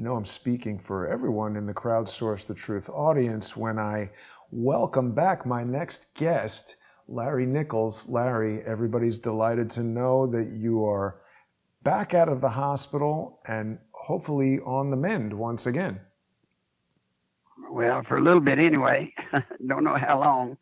know I'm speaking for everyone in the Crowdsource the Truth audience when I welcome back my next guest, Larry Nichols. Larry, everybody's delighted to know that you are back out of the hospital and hopefully on the mend once again. Well, for a little bit anyway. Don't know how long.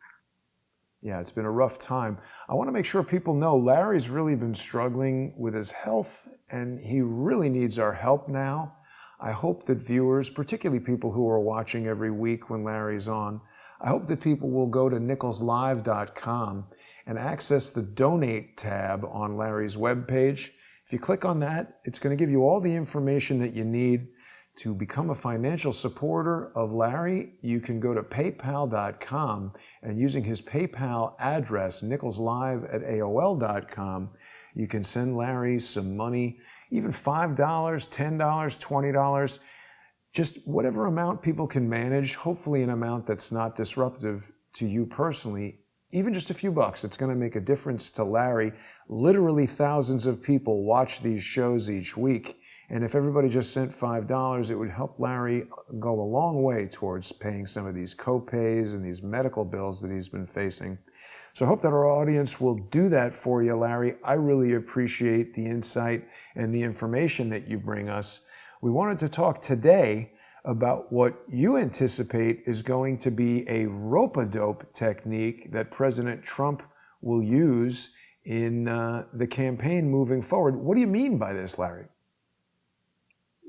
Yeah, it's been a rough time. I want to make sure people know Larry's really been struggling with his health and he really needs our help now. I hope that viewers, particularly people who are watching every week when Larry's on, I hope that people will go to nicholslive.com and access the donate tab on Larry's webpage. If you click on that, it's going to give you all the information that you need to become a financial supporter of Larry. You can go to paypal.com and using his PayPal address, nicholslive@aol.com, you can send Larry some money, even $5, $10, $20, just whatever amount people can manage, hopefully an amount that's not disruptive to you personally. Even just a few bucks, it's going to make a difference to Larry. Literally thousands of people watch these shows each week. And if everybody just sent $5, it would help Larry go a long way towards paying some of these co-pays and these medical bills that he's been facing. So I hope that our audience will do that for you, Larry. I really appreciate the insight and the information that you bring us. We wanted to talk today about what you anticipate is going to be a rope-a-dope technique that President Trump will use in the campaign moving forward. What do you mean by this, Larry?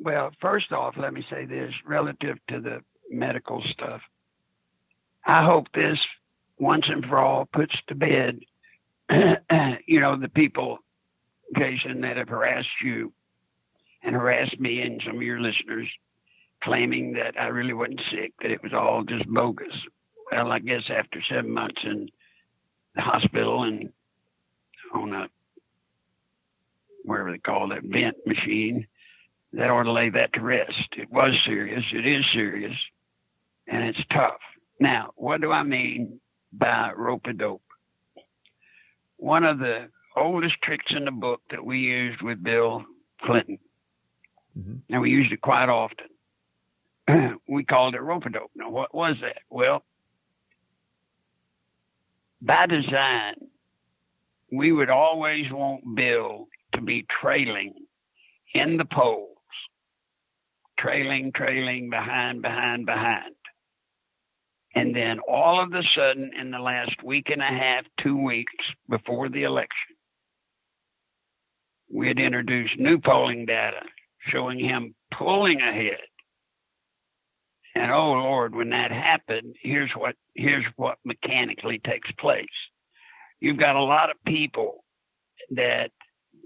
Well, first off, let me say this relative to the medical stuff. I hope this once and for all puts to bed, the people occasion that have harassed you and harassed me and some of your listeners, claiming that I really wasn't sick, that it was all just bogus. Well, I guess after 7 months in the hospital and on a, wherever they call that vent machine, that ought to lay that to rest. It was serious. It is serious. And it's tough. Now, what do I mean by rope-a-dope? One of the oldest tricks in the book that we used with Bill Clinton, and we used it quite often, we called it rope-a-dope. Now, what was that? Well, by design, we would always want Bill to be trailing in the polls. Trailing, behind. And then all of a sudden, in the last week and a half, 2 weeks before the election, we had introduced new polling data showing him pulling ahead. And oh Lord, when that happened, here's what mechanically takes place. You've got a lot of people that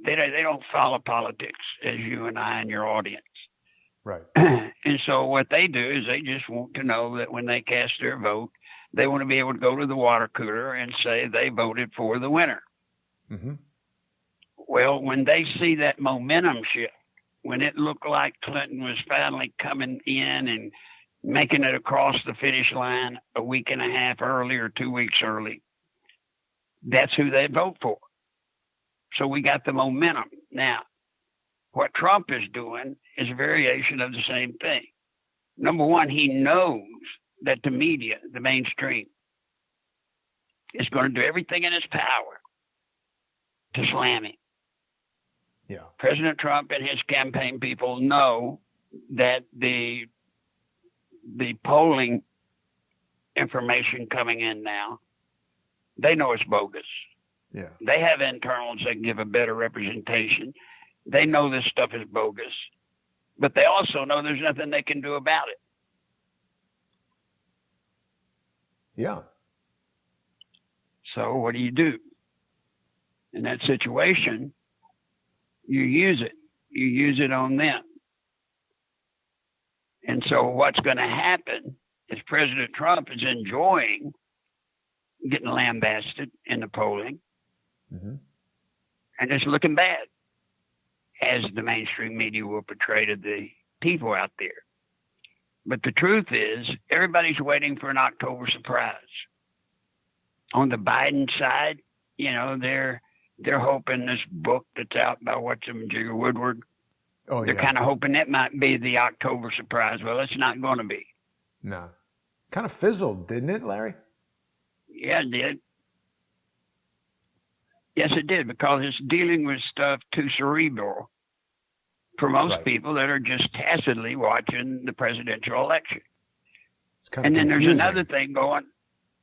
they don't follow politics as you and I and your audience. Right. And so what they do is they just want to know that when they cast their vote, they want to be able to go to the water cooler and say they voted for the winner. Mm-hmm. Well, when they see that momentum shift, when it looked like Clinton was finally coming in and making it across the finish line a week and a half early or 2 weeks early, that's who they vote for. So we got the momentum. Now, what Trump is doing is a variation of the same thing. Number one, he knows that the media, the mainstream, is going to do everything in its power to slam him. Yeah. President Trump and his campaign people know that the polling information coming in now, they know it's bogus. Yeah. They have internals that give a better representation. They know this stuff is bogus, but they also know there's nothing they can do about it. Yeah. So what do? In that situation, you use it. You use it on them. And so what's going to happen is President Trump is enjoying getting lambasted in the polling, and it's looking bad, as the mainstream media will portray to the people out there. But the truth is, everybody's waiting for an October surprise. On the Biden side, they're hoping this book that's out by what's him, Jigger Woodward, Oh, They're yeah. kind of hoping that might be the October surprise. Well, it's not going to be. No. Kind of fizzled, didn't it, Larry? Yeah, it did. Yes, it did, because it's dealing with stuff too cerebral for most Right. people that are just tacitly watching the presidential election. It's kind of And then there's confusing. another thing going.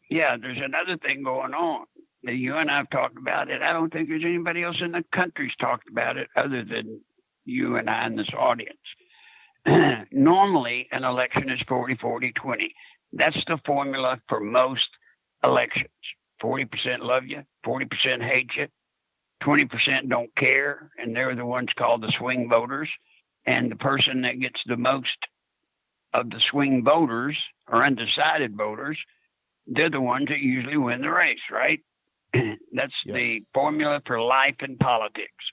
Yeah, there's another thing going on that you and I've talked about it. I don't think there's anybody else in the country's talked about it other than you and I in this audience. Normally, an election is 40-40-20. That's the formula for most elections. 40% love you, 40% hate you, 20% don't care, and they're the ones called the swing voters. And the person that gets the most of the swing voters or undecided voters, they're the ones that usually win the race, right? That's Yes. the formula for life in politics.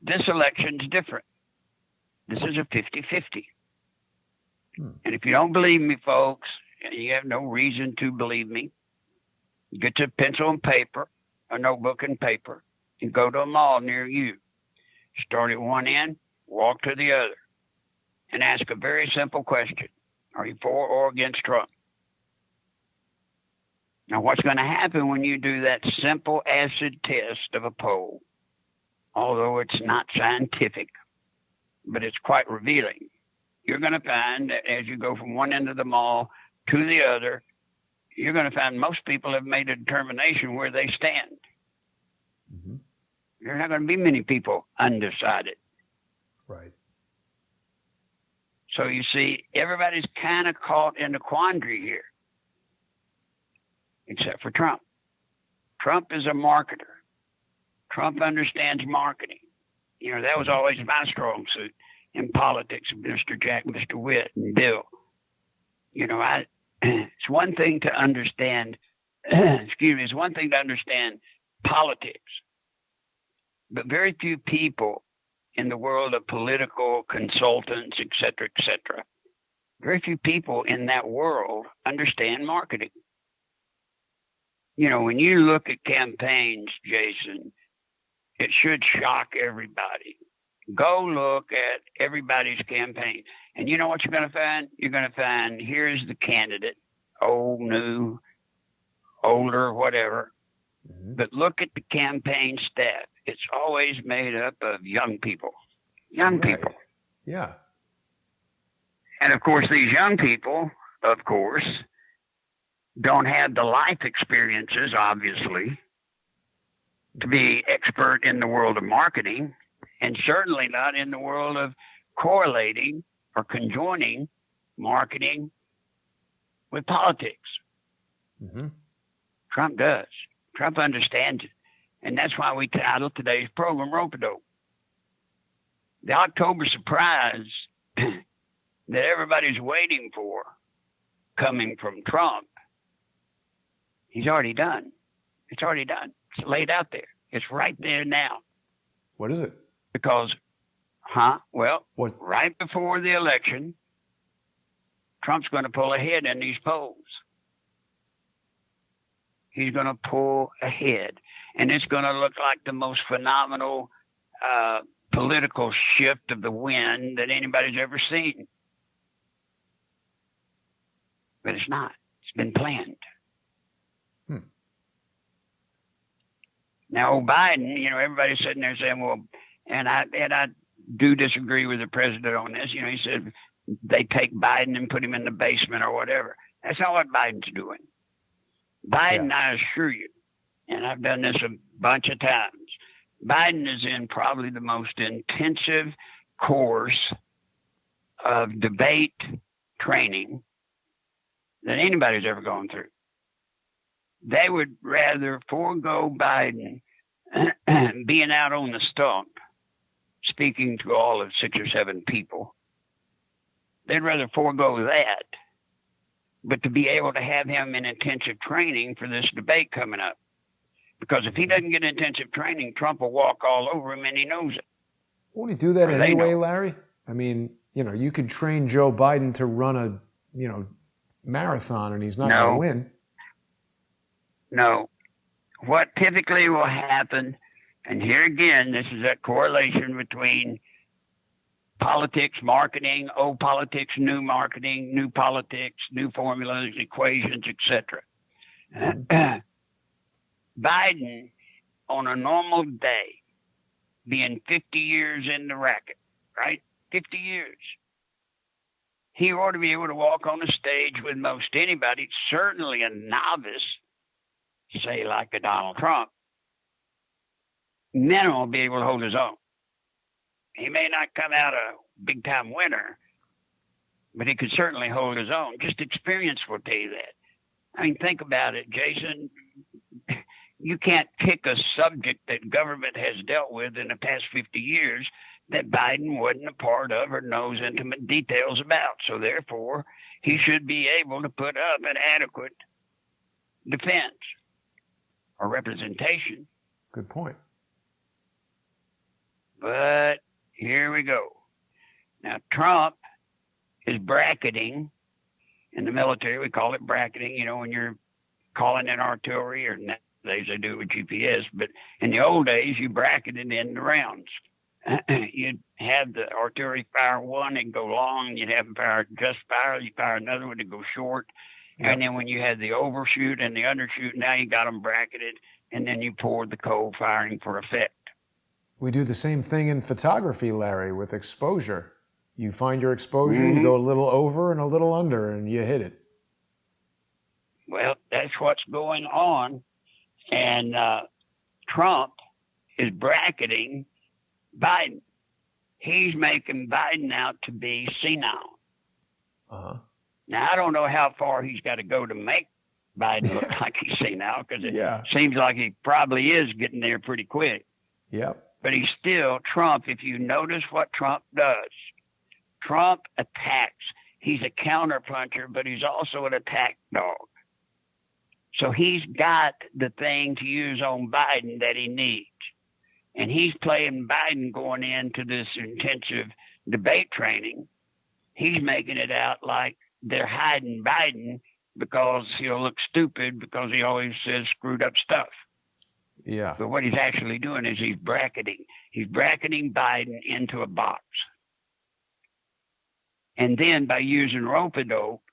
This election's different. This is a 50-50. And if you don't believe me, folks, and you have no reason to believe me, get your pencil and paper, a notebook and paper, and go to a mall near you. Start at one end, walk to the other, and ask a very simple question. Are you for or against Trump? Now, what's going to happen when you do that simple acid test of a poll, although it's not scientific, but it's quite revealing, you're going to find that as you go from one end of the mall to the other, you're going to find most people have made a determination where they stand. Mm-hmm. There's not going to be many people undecided. Right. So you see, everybody's kind of caught in a quandary here, except for Trump. Trump is a marketer. Trump understands marketing. You know, that was always my strong suit in politics, Mr. Jack, Mr. Witt, and Bill. You know, it's one thing to understand, it's one thing to understand politics, but very few people in the world of political consultants, et cetera, very few people in that world understand marketing. You know, when you look at campaigns, Jason, it should shock everybody. Go look at everybody's campaign. And you know what you're going to find? You're going to find here's the candidate, old, new, older, whatever. Mm-hmm. But look at the campaign staff. It's always made up of young people. Young Right. people. Yeah. And of course, these young people, of course, don't have the life experiences, obviously, to be expert in the world of marketing, and certainly not in the world of correlating or conjoining marketing with politics. Mm-hmm. Trump does. Trump understands it. And that's why we titled today's program Rope-a-Dope. The October surprise that everybody's waiting for coming from Trump, he's already done. It's already done. It's laid out there. It's right there now. What is it? Because, well, What? right before the election, Trump's going to pull ahead in these polls. He's going to pull ahead. And it's going to look like the most phenomenal political shift of the wind that anybody's ever seen. But it's not. It's been planned. Now, Biden, you know, everybody's sitting there saying, well, and I do disagree with the president on this. You know, he said they take Biden and put him in the basement or whatever. That's not what Biden's doing. Biden, yeah. I assure you, and I've done this a bunch of times, Biden is in probably the most intensive course of debate training that anybody's ever gone through. They would rather forego Biden being out on the stump, speaking to all of 6 or 7 people. They'd rather forego that, but to be able to have him in intensive training for this debate coming up. Because if he doesn't get intensive training, Trump will walk all over him, and he knows it. Won't he do that Or anyway, Larry? I mean, you know, you could train Joe Biden to run a, you know, marathon, and he's not going to win. No. What typically will happen, and here again, this is that correlation between politics, marketing, old politics, new marketing, new politics, new formulas, equations, etc. Biden, on a normal day, being 50 years in the racket, right? 50 years. He ought to be able to walk on the stage with most anybody, certainly a novice, say like a Donald Trump, minimum be able to hold his own. He may not come out a big time winner, but he could certainly hold his own. Just experience will tell you that. I mean, think about it, Jason. You can't pick a subject that government has dealt with in the past 50 years that Biden wasn't a part of or knows intimate details about. So therefore, he should be able to put up an adequate defense or representation. Good point. But here we go. Now, Trump is bracketing. In the military, we call it bracketing, you know, when you're calling in artillery, or nowadays they do it with GPS, but in the old days, you bracketed in the rounds. You'd have the artillery fire one and go long, you'd have them fire just fire, you fire another one to go short. Yep. And then when you had the overshoot and the undershoot, now you got them bracketed, and then you poured the cold firing for effect. We do the same thing in photography, Larry, with exposure. You find your exposure, you go a little over and a little under, and you hit it. Well, that's what's going on. And Trump is bracketing Biden. He's making Biden out to be senile. Uh-huh. Now, I don't know how far he's got to go to make Biden look like he's senile, because it seems like he probably is getting there pretty quick. Yep. But he's still Trump. If you notice what Trump does, Trump attacks. He's a counterpuncher, but he's also an attack dog. So he's got the thing to use on Biden that he needs. And he's playing Biden going into this intensive debate training. He's making it out like they're hiding Biden because he'll look stupid because he always says screwed up stuff. Yeah. But what he's actually doing is he's bracketing. He's bracketing Biden into a box. And then by using rope-a-dope,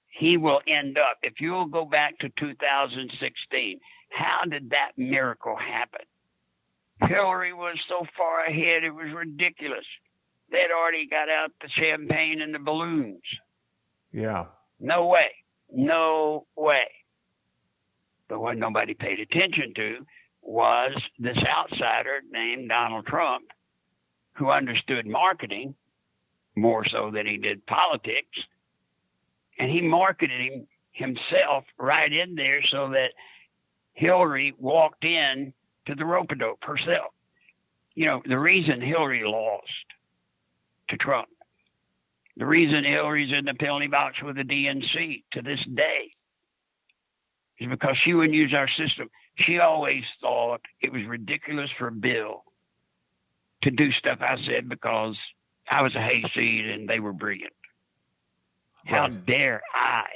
he will end up, if you'll go back to 2016, how did that miracle happen? Hillary was so far ahead, it was ridiculous. They'd already got out the champagne and the balloons. Yeah. No way. No way. But what nobody paid attention to was this outsider named Donald Trump, who understood marketing more so than he did politics. And he marketed himself right in there so that Hillary walked in to the rope-a-dope herself. You know, the reason Hillary lost to Trump, the reason Hillary's in the penalty box with the DNC to this day, is because she wouldn't use our system. She always thought it was ridiculous for Bill to do stuff I said because I was a hayseed and they were brilliant. How dare I,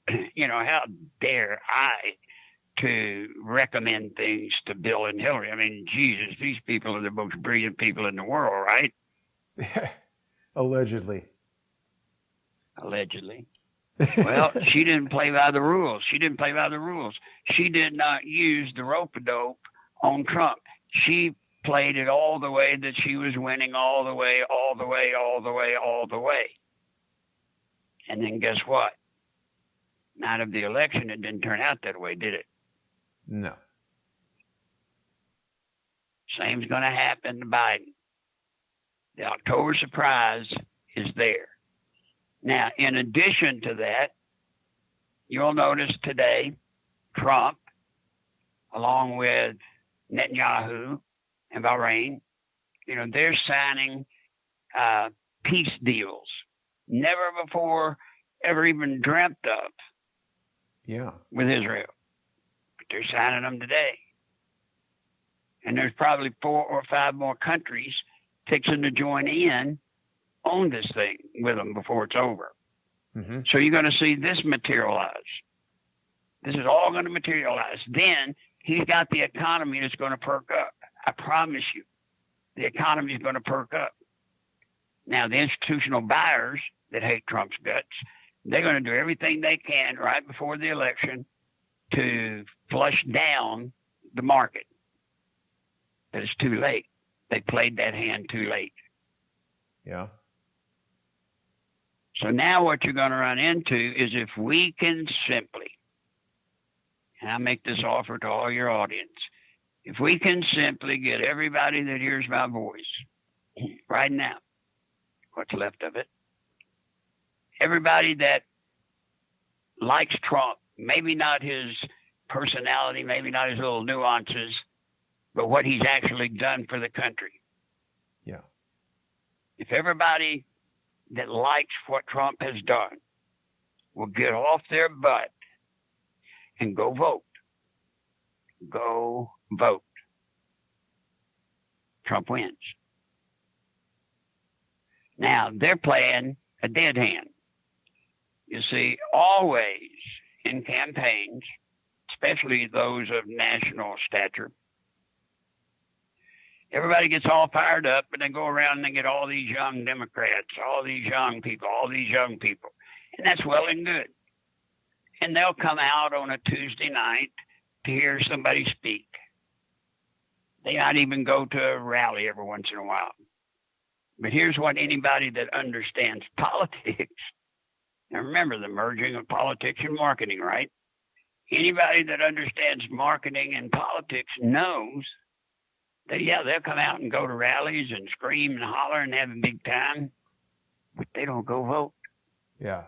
how dare I to recommend things to Bill and Hillary? I mean, Jesus, these people are the most brilliant people in the world, right? Allegedly. Allegedly. Well, she didn't play by the rules. She didn't play by the rules. She did not use the rope-a-dope on Trump. She played it all the way that she was winning all the way, all the way, all the way, all the way. And then guess what? Night of the election, it didn't turn out that way, did it? No. Same's going to happen to Biden. The October surprise is there. Now, in addition to that, you'll notice today Trump, along with Netanyahu and Bahrain, they're signing peace deals. Never before ever even dreamt of. Yeah. With Israel. But they're signing them today. And there's probably 4 or 5 more countries fixing to join in on this thing with them before it's over. Mm-hmm. So you're going to see this materialize. This is all going to materialize. Then he's got the economy that's going to perk up. I promise you. the economy is going to perk up. Now, the institutional buyers that hate Trump's guts, they're going to do everything they can right before the election to flush down the market. But it's too late. They played that hand too late. Yeah. So now what you're going to run into is if we can simply, and I make this offer to all your audience, if we can simply get everybody that hears my voice right now, what's left of it, everybody that likes Trump, maybe not his personality, maybe not his little nuances, but what he's actually done for the country. Yeah. If everybody that likes what Trump has done will get off their butt and go vote. Go vote. Trump wins. Now, they're playing a dead hand. You see, always in campaigns, especially those of national stature, everybody gets all fired up and they go around and they get all these young Democrats, all these young people. And that's well and good. And they'll come out on a Tuesday night to hear somebody speak. They might even go to a rally every once in a while. But here's what anybody that understands politics, now remember the merging of politics and marketing, right? Anybody that understands marketing and politics knows that, yeah, they'll come out and go to rallies and scream and holler and have a big time, but they don't go vote. Yeah.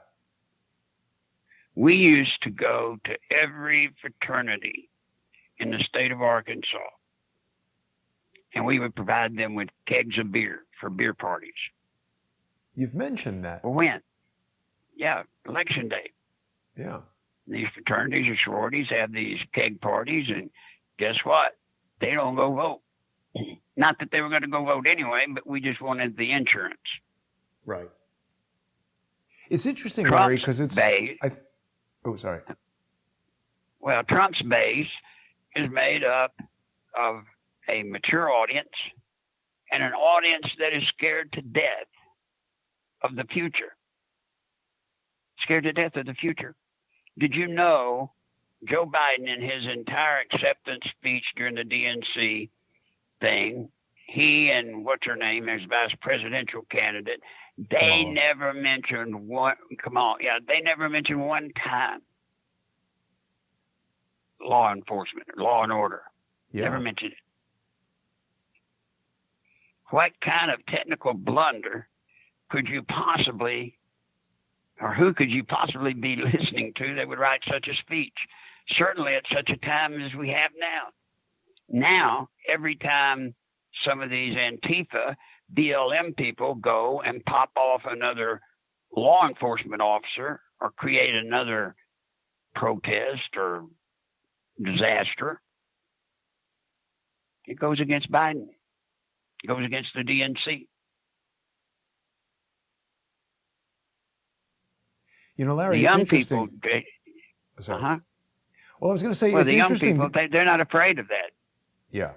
We used to go to every fraternity in the state of Arkansas, and we would provide them with kegs of beer for beer parties. You've mentioned that. Well, when? Yeah, election day. Yeah. These fraternities or sororities have these keg parties, and guess what? They don't go vote. Not that they were going to go vote anyway, but we just wanted the insurance. Right. It's interesting, Larry, because it's... sorry. Well, Trump's base is made up of a mature audience and an audience that is scared to death of the future. Scared to death of the future. Did you know Joe Biden, in his entire acceptance speech during the DNC thing, he and what's her name, his vice presidential candidate, they never mentioned one time law enforcement, law and order. Yeah. Never mentioned it. What kind of technical blunder could you possibly, or who could you possibly be listening to that would write such a speech? Certainly at such a time as we have now. Now, every time some of these Antifa, BLM people go and pop off another law enforcement officer or create another protest or disaster, it goes against Biden. It goes against the DNC. You know, Larry, the it's young interesting. People, Sorry. Well, I was going to say, well, it's the young interesting. people, they're not afraid of that. Yeah.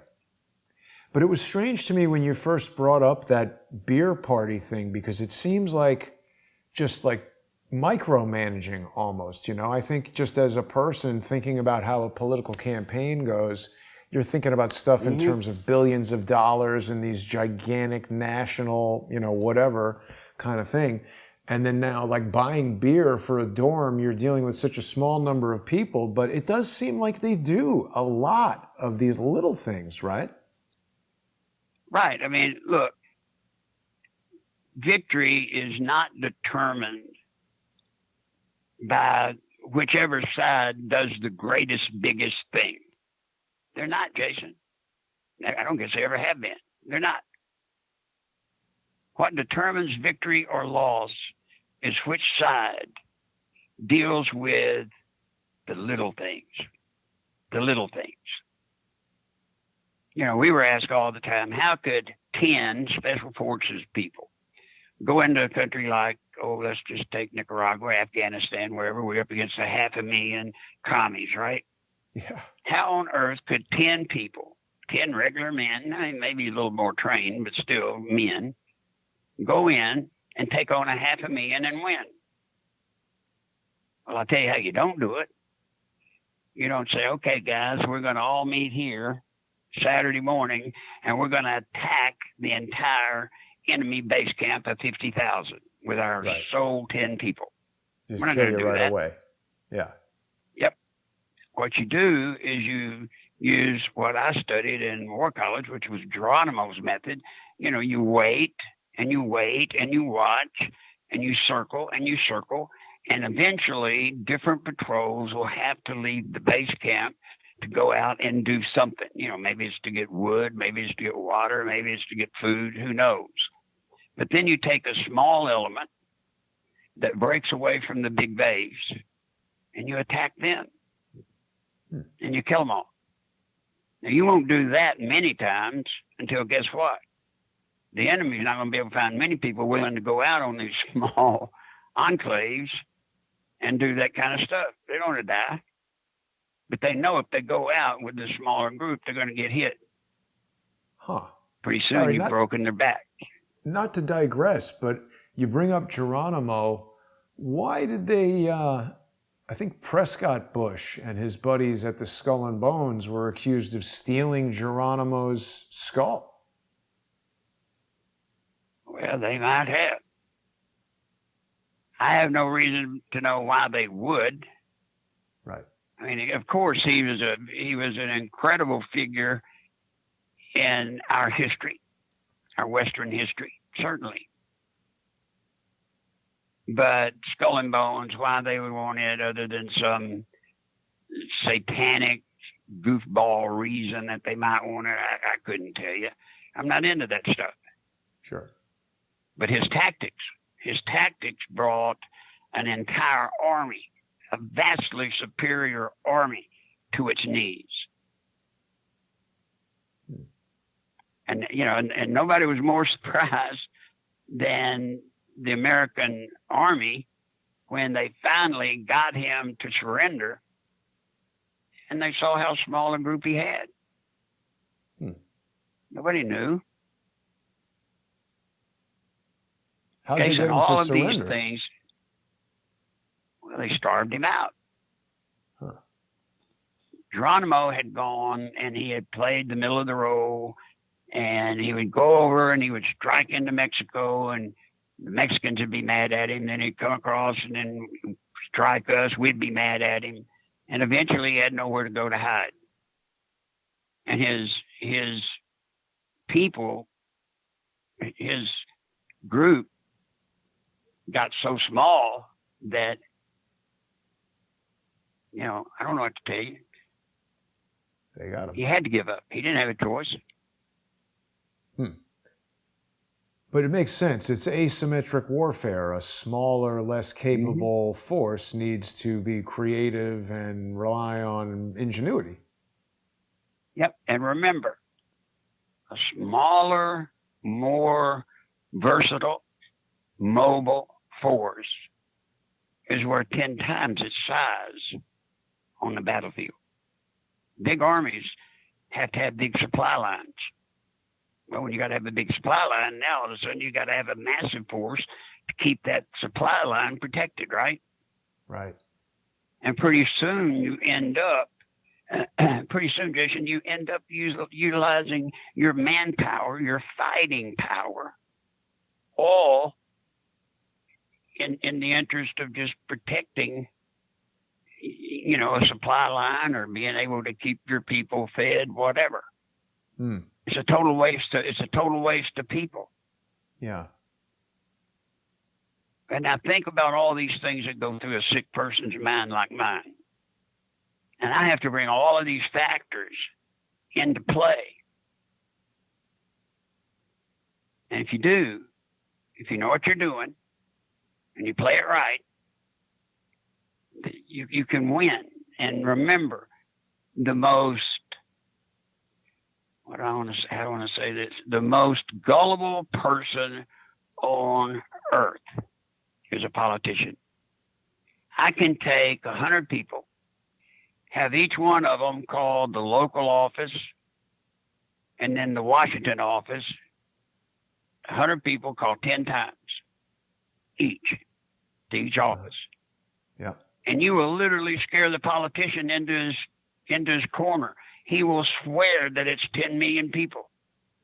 But it was strange to me when you first brought up that beer party thing, because it seems like just like micromanaging almost, you know. I think just as a person thinking about how a political campaign goes, you're thinking about stuff in terms of billions of dollars and these gigantic national, you know, whatever kind of thing. And then now, like buying beer for a dorm, you're dealing with such a small number of people, but it does seem like they do a lot of these little things, right? Right. I mean, look, victory is not determined by whichever side does the greatest, biggest thing. They're not, Jason. I don't guess they ever have been. They're not. What determines victory or loss is which side deals with the little things. The little things. You know, we were asked all the time, how could 10 special forces people go into a country like, let's just take Nicaragua, Afghanistan, wherever, we're up against 500,000 commies, right? Yeah. How on earth could 10 people 10 regular men, I mean, maybe a little more trained, but still men, go in and take on $500,000 and win. Well, I'll tell you how you don't do it. You don't say, okay, guys, we're going to all meet here Saturday morning, and we're going to attack the entire enemy base camp of 50,000 with our sole 10 people. Just we're not kill going to you do right that. away. Yeah. Yep. What you do is you use what I studied in War College, which was Geronimo's method. You know, you wait and you wait and you watch and you circle and you circle. And eventually different patrols will have to leave the base camp to go out and do something. You know, maybe it's to get wood, maybe it's to get water, maybe it's to get food, who knows. But then you take a small element that breaks away from the big base and you attack them and you kill them all. Now, you won't do that many times until, guess what? The enemy's not going to be able to find many people willing to go out on these small enclaves and do that kind of stuff. They don't want to die. But they know if they go out with the smaller group, they're going to get hit. Huh. Pretty soon you've broken their back. Not to digress, but you bring up Geronimo. Why did they, I think Prescott Bush and his buddies at the Skull and Bones were accused of stealing Geronimo's skull? Well, they might have. I have no reason to know why they would. Right. I mean, of course, he was an incredible figure in our history, our Western history, certainly. But Skull and Bones, why they would want it other than some satanic goofball reason that they might want it, I couldn't tell you. I'm not into that stuff. Sure. But his tactics brought an entire army, a vastly superior army, to its knees. And, you know, and nobody was more surprised than the American army when they finally got him to surrender and they saw how small a group he had. Nobody knew. How did they get him all to of surrender? These things, well, they starved him out. Huh. Geronimo had gone and he had played the middle of the road, and he would go over and he would strike into Mexico, and the Mexicans would be mad at him. Then he'd come across and then strike us. We'd be mad at him. And eventually he had nowhere to go to hide. And his people, his group got so small that, you know, I don't know what to tell you. They got him. He had to give up. He didn't have a choice. But it makes sense. It's asymmetric warfare. A smaller, less capable force needs to be creative and rely on ingenuity. Yep. And remember, a smaller, more versatile, mobile force is worth 10 times its size on the battlefield. Big armies have to have big supply lines. Well, when you got to have a big supply line, now all of a sudden you got to have a massive force to keep that supply line protected, right? Right. And pretty soon you end up, Jason, you end up utilizing your manpower, your fighting power, all in the interest of just protecting, you know, a supply line or being able to keep your people fed, whatever. It's a total waste. It's a total waste of people. Yeah. And now think about all these things that go through a sick person's mind like mine. And I have to bring all of these factors into play. And if you do, if you know what you're doing and you play it right, you can win. And remember, the most, how do I want to say this? The most gullible person on earth is a politician. I can take 100 people, have each one of them call the local office And then the Washington office, 100 people call 10 times each to each office. Yeah. And you will literally scare the politician into his corner. He will swear that it's 10 million people.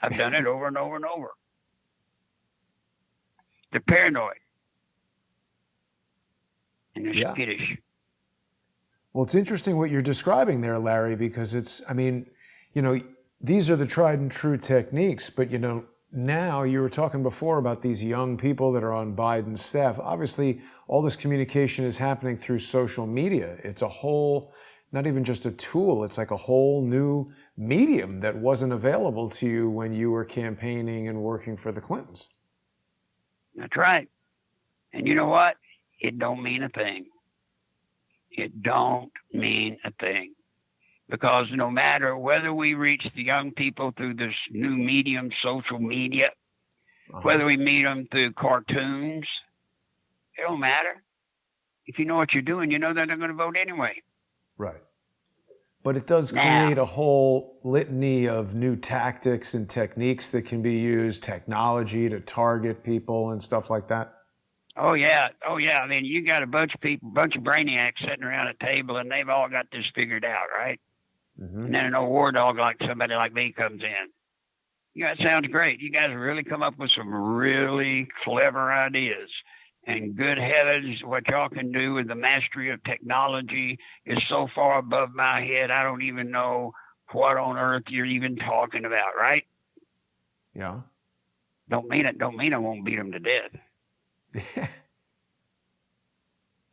I've done it over and over and over. They're paranoid. And they're skittish. Well, it's interesting what you're describing there, Larry, because these are the tried and true techniques, but, now you were talking before about these young people that are on Biden's staff. Obviously, all this communication is happening through social media. It's a whole, not even just a tool, it's like a whole new medium that wasn't available to you when you were campaigning and working for the Clintons. That's right. And you know what? It don't mean a thing. It don't mean a thing. Because no matter whether we reach the young people through this new medium, social media, whether we meet them through cartoons, it don't matter. If you know what you're doing, you know that they're going to vote anyway. Right. But it does create a whole litany of new tactics and techniques that can be used, technology to target people and stuff like that. Oh yeah. I mean, you got a bunch of people, bunch of brainiacs sitting around a table, and they've all got this figured out, right? Mm-hmm. And then an old war dog like somebody like me comes in. Yeah, that sounds great. You guys really come up with some really clever ideas. And good heavens, what y'all can do with the mastery of technology is so far above my head, I don't even know what on earth you're even talking about, right? Yeah. Don't mean I won't beat them to death.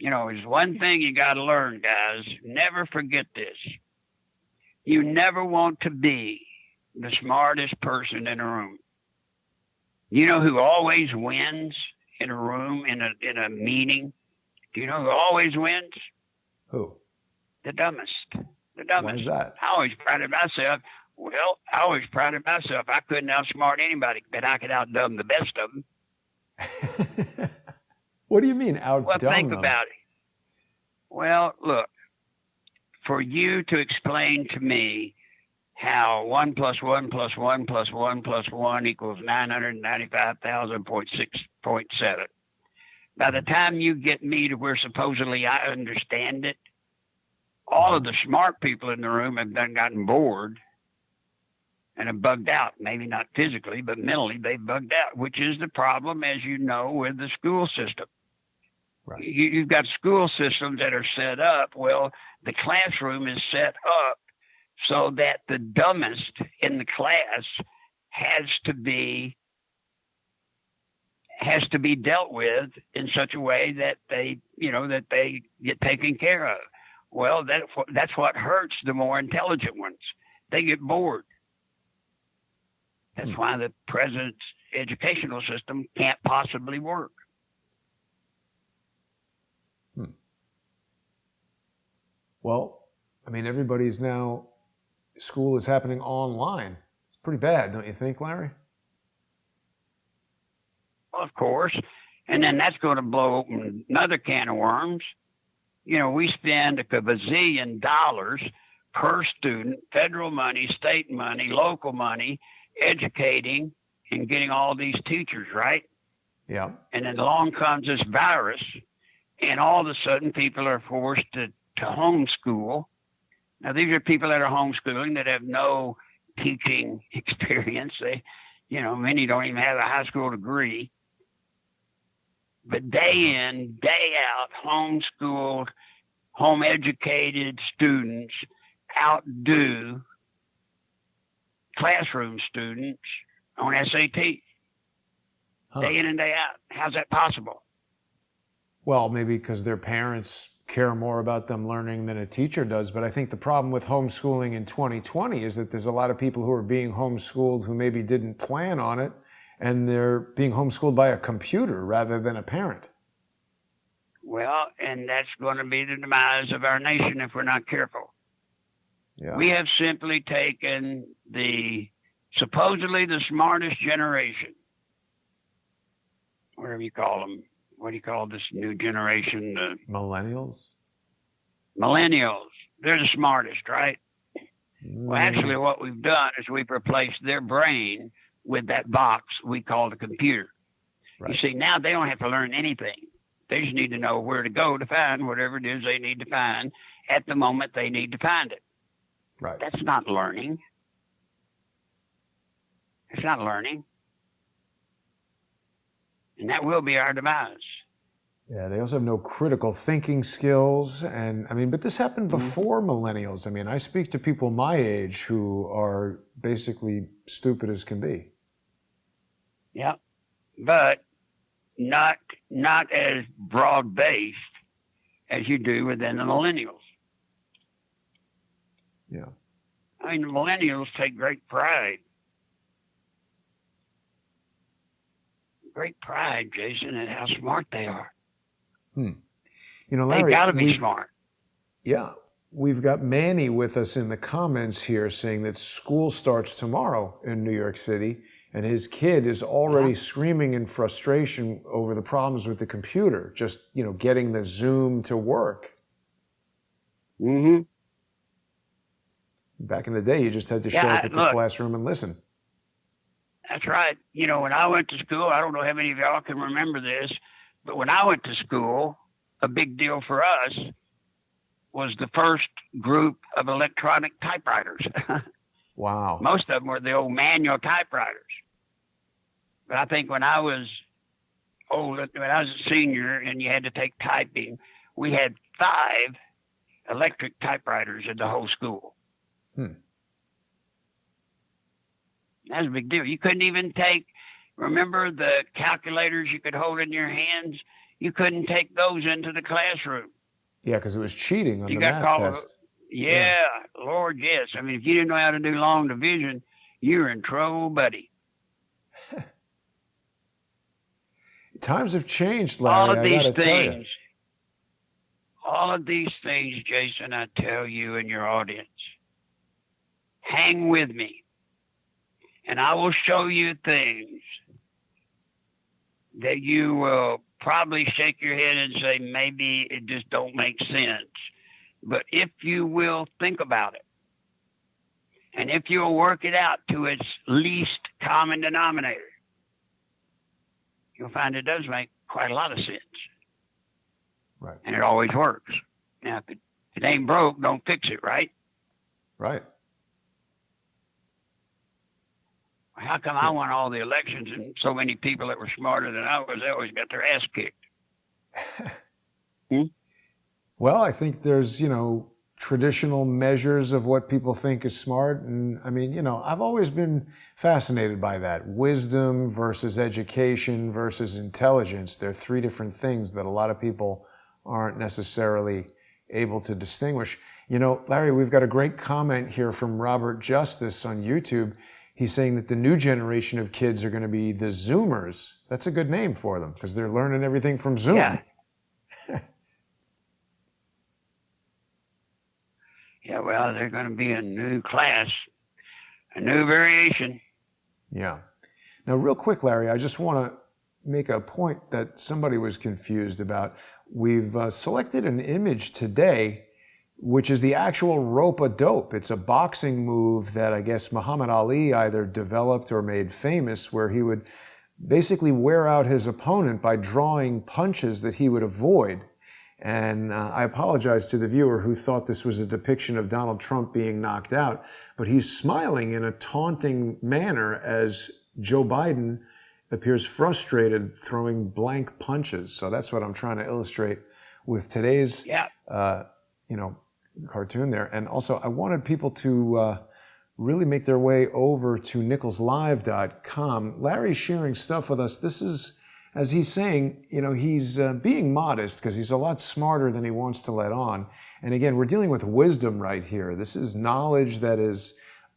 There's one thing you got to learn, guys. Never forget this. You never want to be the smartest person in a room. You know who always wins in a room, in a meeting? Do you know who always wins? Who? The dumbest. The dumbest. Why is that? I always prided myself. Well, I always prided myself. I couldn't outsmart anybody, but I could outdumb the best of them. What do you mean outdumb them? Well, think about it. Well, look. For you to explain to me how 1 + 1 + 1 + 1 + 1 equals 995,000.6.7. By the time you get me to where supposedly I understand it, all of the smart people in the room have gotten bored and have bugged out. Maybe not physically, but mentally they've bugged out, which is the problem, as you know, with the school system. Right. You've got school systems that are set up. Well, the classroom is set up so that the dumbest in the class has to be dealt with in such a way that they get taken care of. Well, that's what hurts the more intelligent ones. They get bored. That's why the president's educational system can't possibly work. Well, I mean, school is happening online. It's pretty bad, don't you think, Larry? Well, of course. And then that's going to blow open another can of worms. We spend a bazillion dollars per student, federal money, state money, local money, educating and getting all these teachers, right? Yeah. And then along comes this virus, and all of a sudden people are forced to homeschool. Now, these are people that are homeschooling that have no teaching experience. Many don't even have a high school degree. But day in, day out, homeschooled, home-educated students outdo classroom students on SAT. Day in and day out. How's that possible? Well, maybe because their parents care more about them learning than a teacher does. But I think the problem with homeschooling in 2020 is that there's a lot of people who are being homeschooled who maybe didn't plan on it, and they're being homeschooled by a computer rather than a parent. Well, and that's going to be the demise of our nation if we're not careful. Yeah. We have simply taken supposedly the smartest generation, whatever you call them. What do you call this new generation? Millennials? Millennials. They're the smartest, right? Well, actually, what we've done is we've replaced their brain with that box we call the computer. Right. You see, now they don't have to learn anything. They just need to know where to go to find whatever it is they need to find at the moment they need to find it. Right. That's not learning. It's not learning. And that will be our demise. Yeah, they also have no critical thinking skills. And I mean, but this happened before millennials. I mean, I speak to people my age who are basically stupid as can be. Yeah. But not as broad based as you do within the millennials. Yeah. I mean, the millennials take great pride, Jason, at how smart they are. You know, Larry, they got to be smart. Yeah. We've got Manny with us in the comments here saying that school starts tomorrow in New York City, and his kid is already screaming in frustration over the problems with the computer, just, you know, getting the Zoom to work. Mm-hmm. Back in the day, you just had to show up at the classroom and listen. That's right. You know, when I went to school, I don't know how many of y'all can remember this, but when I went to school, a big deal for us was the first group of electronic typewriters. Wow. Most of them were the old manual typewriters. But I think when I was old, when I was a senior and you had to take typing, we had 5 electric typewriters in the whole school. That was a big deal. You couldn't even remember the calculators you could hold in your hands? You couldn't take those into the classroom. Yeah, because it was cheating on the math test. Yeah, Lord, yes. I mean, if you didn't know how to do long division, you were in trouble, buddy. Times have changed, Larry. I gotta tell you. All of these things, Jason, I tell you and your audience, hang with me, and I will show you things that you will probably shake your head and say, maybe it just don't make sense. But if you will think about it, and if you'll work it out to its least common denominator, you'll find it does make quite a lot of sense. Right. And it always works. Now, if it ain't broke, don't fix it, right? Right. How come I won all the elections and so many people that were smarter than I was, they always got their ass kicked? Well, I think there's, you know, traditional measures of what people think is smart. And I mean, you know, I've always been fascinated by that. Wisdom versus education versus intelligence. They're 3 different things that a lot of people aren't necessarily able to distinguish. You know, Larry, we've got a great comment here from Robert Justice on YouTube. He's saying that the new generation of kids are going to be the Zoomers. That's a good name for them because they're learning everything from Zoom. Yeah. Yeah, well, they're going to be a new class, a new variation. Yeah. Now, real quick, Larry, I just want to make a point that somebody was confused about. We've selected an image today, which is the actual rope-a-dope. It's a boxing move that I guess Muhammad Ali either developed or made famous, where he would basically wear out his opponent by drawing punches that he would avoid. And I apologize to the viewer who thought this was a depiction of Donald Trump being knocked out, but he's smiling in a taunting manner as Joe Biden appears frustrated, throwing blank punches. So that's what I'm trying to illustrate with today's, cartoon there. And also, I wanted people to really make their way over to nicholslive.com. Larry's sharing stuff with us. This is, as he's saying, you know, he's being modest because he's a lot smarter than he wants to let on. And again, we're dealing with wisdom right here. This is knowledge that is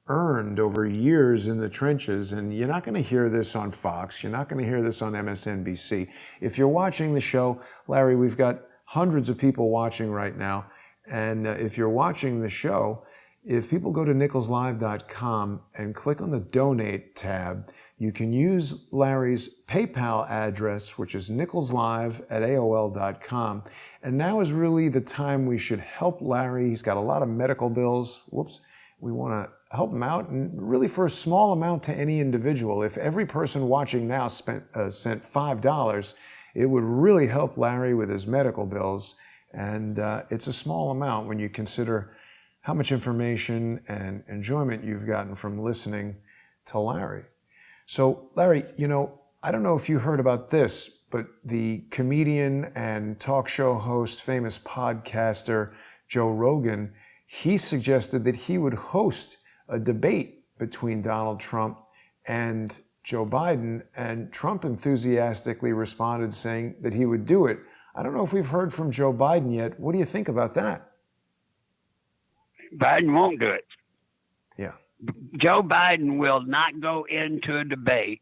earned over years in the trenches, and you're not going to hear this on Fox. You're not going to hear this on MSNBC. If you're watching the show, Larry, we've got hundreds of people watching right now. And if you're watching the show, if people go to nicholslive.com and click on the donate tab, you can use Larry's PayPal address, which is nicholslive@aol.com. And now is really the time we should help Larry. He's got a lot of medical bills. We want to help him out, and really for a small amount to any individual. If every person watching now sent $5, it would really help Larry with his medical bills. And it's a small amount when you consider how much information and enjoyment you've gotten from listening to Larry. So, Larry, I don't know if you heard about this, but the comedian and talk show host, famous podcaster Joe Rogan, he suggested that he would host a debate between Donald Trump and Joe Biden, and Trump enthusiastically responded saying that he would do it. I don't know if we've heard from Joe Biden yet. What do you think about that? Biden won't do it. Yeah. Joe Biden will not go into a debate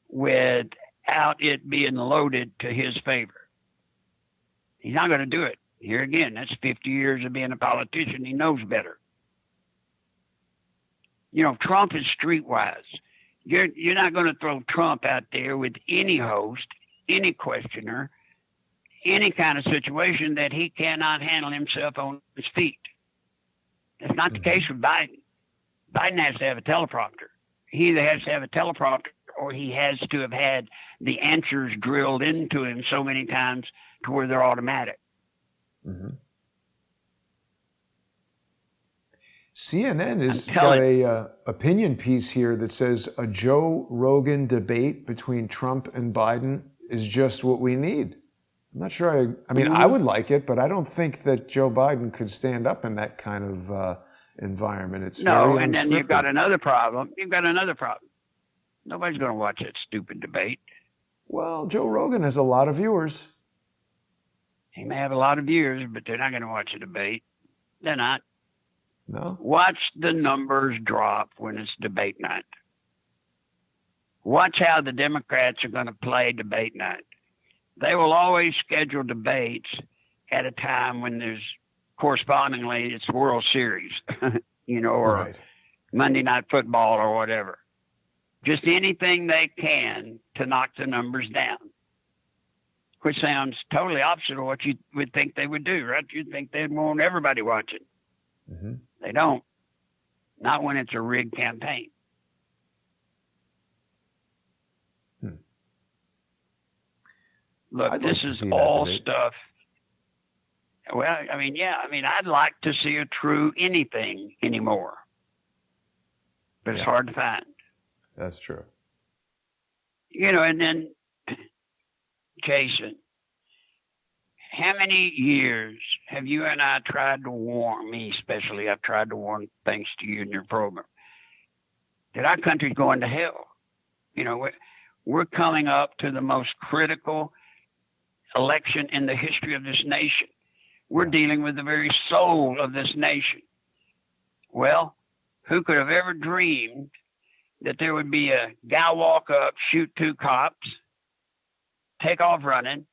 without it being loaded to his favor. He's not going to do it. Here again, that's 50 years of being a politician. He knows better. Trump is streetwise. You're not going to throw Trump out there with any host, any questioner, any kind of situation that he cannot handle himself on his feet. That's not the case with Biden. Biden has to have a teleprompter. He either has to have a teleprompter or he has to have had the answers drilled into him so many times to where they're automatic. Mm-hmm. CNN has got a opinion piece here that says a Joe Rogan debate between Trump and Biden is just what we need. I'm not sure. I would like it, but I don't think that Joe Biden could stand up in that kind of environment. It's very and unscripted. Then you've got another problem. Nobody's going to watch that stupid debate. Well, Joe Rogan has a lot of viewers. He may have a lot of viewers, but they're not going to watch a debate. They're not. No. Watch the numbers drop when it's debate night. Watch how the Democrats are going to play debate night. They will always schedule debates at a time when there's correspondingly it's World Series, or right. Monday Night Football or whatever. Just anything they can to knock the numbers down, which sounds totally opposite of what you would think they would do, right? You'd think they'd want everybody watching. Mm-hmm. They don't. Not when it's a rigged campaign. Look, this is all stuff. Well, I'd like to see a true anything anymore. But it's hard to find. That's true. And then, Jason, how many years have you and I tried to warn, me especially, I've tried to warn thanks to you and your program, that our country's going to hell. We're coming up to the most critical election in the history of this nation. We're dealing with the very soul of this nation. Well, who could have ever dreamed that there would be a guy walk up, shoot two cops, take off running,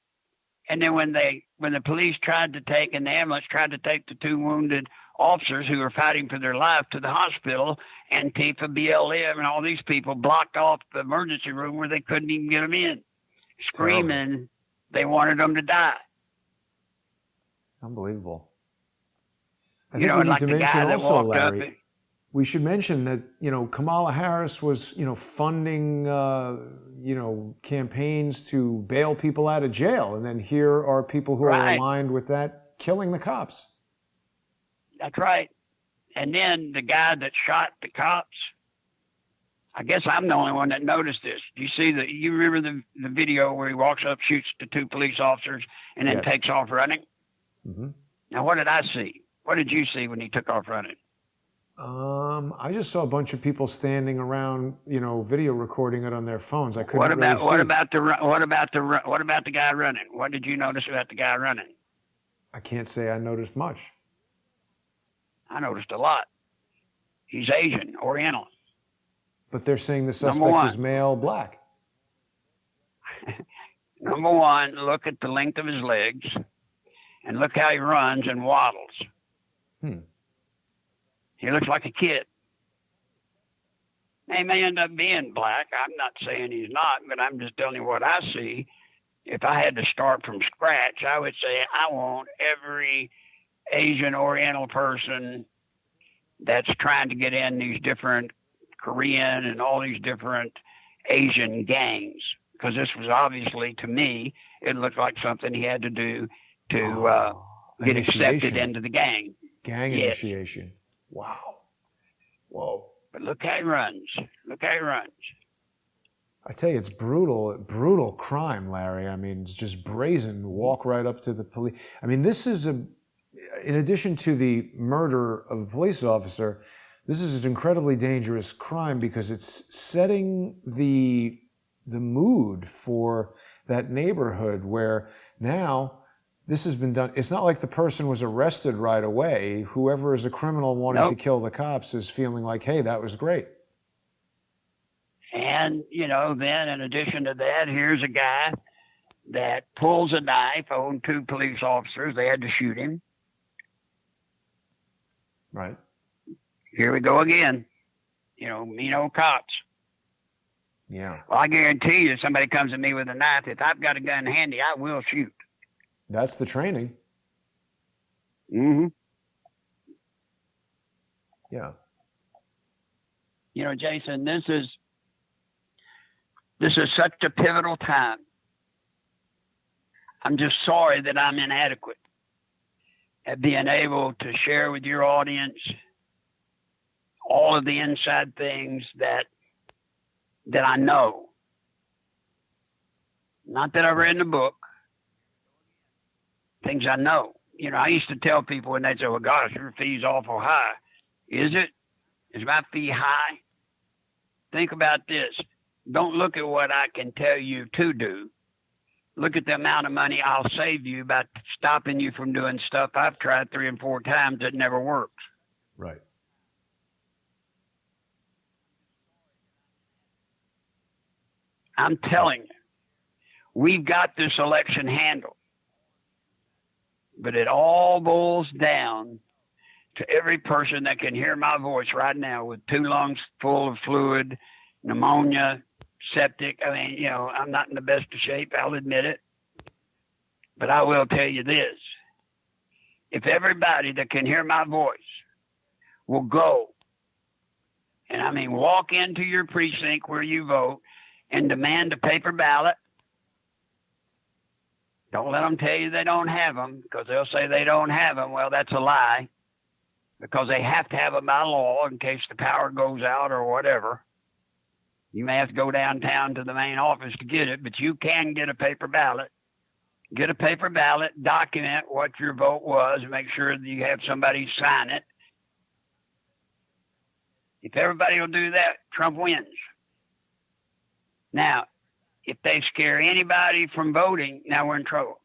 and then when the police tried to take, and the ambulance tried to take the two wounded officers who were fighting for their life to the hospital, Antifa, BLM, and all these people blocked off the emergency room where they couldn't even get them in, screaming they wanted them to die. Unbelievable. I think we need to mention also, Larry, we should mention that, Kamala Harris was, funding, campaigns to bail people out of jail. And then here are people who are aligned with that killing the cops. That's right. And then the guy that shot the cops, I guess I'm the only one that noticed this. You remember the video where he walks up, shoots the two police officers, and then takes off running? Mm-hmm. Now, what did I see? What did you see when he took off running? I just saw a bunch of people standing around, video recording it on their phones. I couldn't What about see. the guy running? What did you notice about the guy running? I can't say I noticed much. I noticed a lot. He's Asian, Oriental. But they're saying the suspect is male, black. Number one, look at the length of his legs, and look how he runs and waddles. He looks like a kid. He may end up being black. I'm not saying he's not, but I'm just telling you what I see. If I had to start from scratch, I would say I want every Asian Oriental person that's trying to get in these different Korean and all these different Asian gangs. Because this was obviously, to me, it looked like something he had to do to get accepted into the gang. Gang initiation. Wow. Whoa. But look how he runs. Look how he runs. I tell you, it's brutal crime, Larry. I mean, it's just brazen. Walk right up to the police. I mean, this is in addition to the murder of a police officer, this is an incredibly dangerous crime because it's setting the mood for that neighborhood where now this has been done. It's not like the person was arrested right away. Whoever is a criminal wanting to kill the cops is feeling like, hey, that was great. And, then in addition to that, here's a guy that pulls a knife on 2 police officers. They had to shoot him. Right. Here we go again. Mean old cops. Yeah. Well, I guarantee you, if somebody comes at me with a knife, if I've got a gun handy, I will shoot. That's the training. Mm-hmm. Yeah. Jason, this is such a pivotal time. I'm just sorry that I'm inadequate at being able to share with your audience all of the inside things that I know. Not that I've read in the book. Things I know. I used to tell people when they'd say, well, gosh, your fee's awful high. Is it? Is my fee high? Think about this. Don't look at what I can tell you to do. Look at the amount of money I'll save you by stopping you from doing stuff I've tried 3 and 4 times that never works. Right. I'm telling you, we've got this election handled. But it all boils down to every person that can hear my voice right now with 2 lungs full of fluid, pneumonia, septic. I mean, I'm not in the best of shape, I'll admit it. But I will tell you this. If everybody that can hear my voice will go, and I mean walk into your precinct where you vote and demand a paper ballot, don't let them tell you they don't have them, because they'll say they don't have them. Well, that's a lie, because they have to have them by law in case the power goes out or whatever. You may have to go downtown to the main office to get it, but you can get a paper ballot. Get a paper ballot, document what your vote was, and make sure that you have somebody sign it. If everybody will do that, Trump wins. Now, if they scare anybody from voting, now we're in trouble.